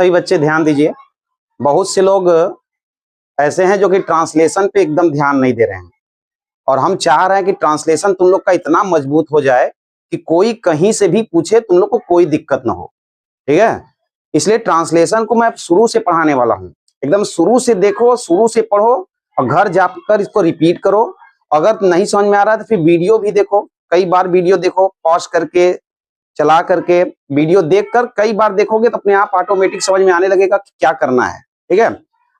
सभी बच्चे ध्यान दीजिए। बहुत से लोग ऐसे हैं जो कि ट्रांसलेशन पे एकदम ध्यान नहीं दे रहे हैं, और हम चाह रहे हैं कि ट्रांसलेशन तुम लोग का इतना मजबूत हो जाए कि कोई कहीं से भी पूछे तुम लोग को कोई दिक्कत ना हो। ठीक है, इसलिए ट्रांसलेशन को मैं शुरू से पढ़ाने वाला हूँ। एकदम शुरू से देखो, शुरू से पढ़ो, और घर जाकर इसको रिपीट करो। अगर नहीं समझ में आ रहा है तो फिर वीडियो भी देखो, कई बार वीडियो देखो, पॉज करके, चला करके, वीडियो देखकर कई बार देखोगे तो अपने आप ऑटोमेटिक समझ में आने लगेगा कि क्या करना है। ठीक है,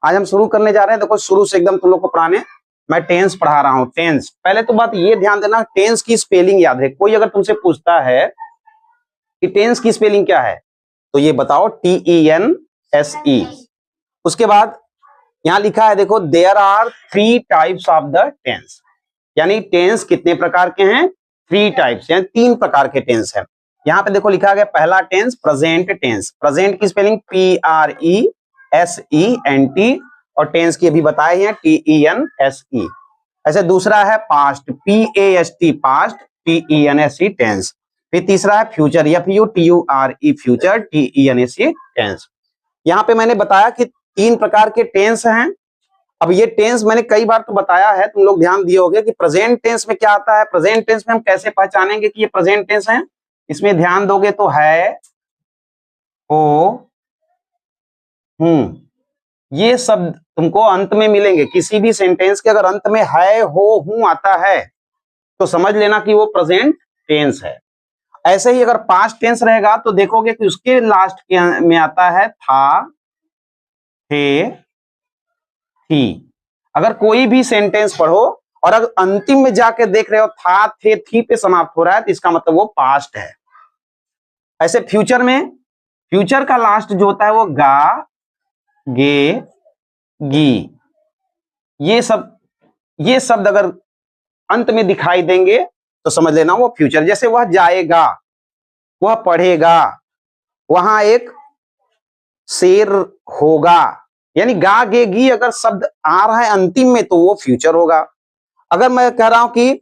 आज हम शुरू करने जा रहे हैं। देखो शुरू से एकदम तुम लोग को पढ़ाने, मैं टेंस पढ़ा रहा हूँ। टेंस, पहले तो बात ये ध्यान देना, टेंस की स्पेलिंग याद है। कोई अगर तुमसे पूछता है कि टेंस की स्पेलिंग क्या है, तो ये बताओ, TENSE। उसके बाद यहां लिखा है, देखो, there are 3 types of the tense. यानी टेंस कितने प्रकार के हैं? 3 टाइप्स, यानी 3 प्रकार के टेंस है। यहाँ पे देखो लिखा गया, पहला टेंस प्रेजेंट टेंस। प्रेजेंट की स्पेलिंग PRESENT, और टेंस की अभी बताए हैं TENSE। ऐसे दूसरा है past, PAST, past, TENSE, tense. फिर तीसरा है future, FUTURE, future, TENSE, tense. यहाँ पे मैंने बताया कि 3 प्रकार के टेंस हैं। अब ये टेंस मैंने कई बार तो बताया है, तुम लोग ध्यान दिए होंगे कि प्रेजेंट टेंस में क्या आता है। प्रेजेंट टेंस में हम कैसे पहचानेंगे कि ये प्रेजेंट टेंस है? इसमें ध्यान दोगे तो है, हो, ये शब्द तुमको अंत में मिलेंगे। किसी भी सेंटेंस के अगर अंत में है, हो, हूं आता है तो समझ लेना कि वो प्रेजेंट टेंस है। ऐसे ही अगर पास्ट टेंस रहेगा तो देखोगे कि उसके लास्ट में आता है था, थे, थी। अगर कोई भी सेंटेंस पढ़ो और अगर अंतिम में जाके देख रहे हो था, थे, थी पे समाप्त हो रहा है, तो इसका मतलब वो पास्ट है। ऐसे फ्यूचर में, फ्यूचर का लास्ट जो होता है वो गा, गे, गी। ये शब्द अगर अंत में दिखाई देंगे तो समझ लेना वो फ्यूचर। जैसे वह जाएगा, वह पढ़ेगा, वहां एक शेर होगा, यानी गा, गे, गी अगर शब्द आ रहा है अंतिम में तो वो फ्यूचर होगा। अगर मैं कह रहा हूं कि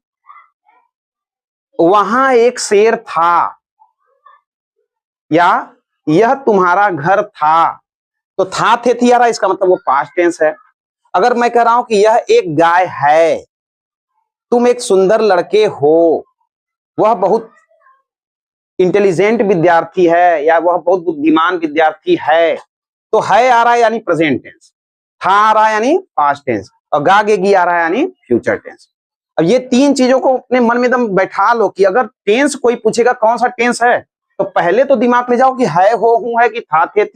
वहां एक शेर था, या यह तुम्हारा घर था, तो था, थे, थी आ रहा है, इसका मतलब वो पास्ट टेंस है। अगर मैं कह रहा हूं कि यह एक गाय है, तुम एक सुंदर लड़के हो, वह बहुत इंटेलिजेंट विद्यार्थी है, या वह बहुत बुद्धिमान विद्यार्थी है, तो है आ रहा है यानी प्रेजेंट टेंस, था आ रहा है यानी पास्ट टेंस, और गा, गे, गी आ रहा है यानी फ्यूचर टेंस। अब ये 3 चीजों को अपने मन में एकदम बैठा लो कि अगर टेंस कोई पूछेगा कौन सा टेंस है, तो पहले तो दिमाग ले जाओ कि है, हो, हूं है, कि था, थे, थी।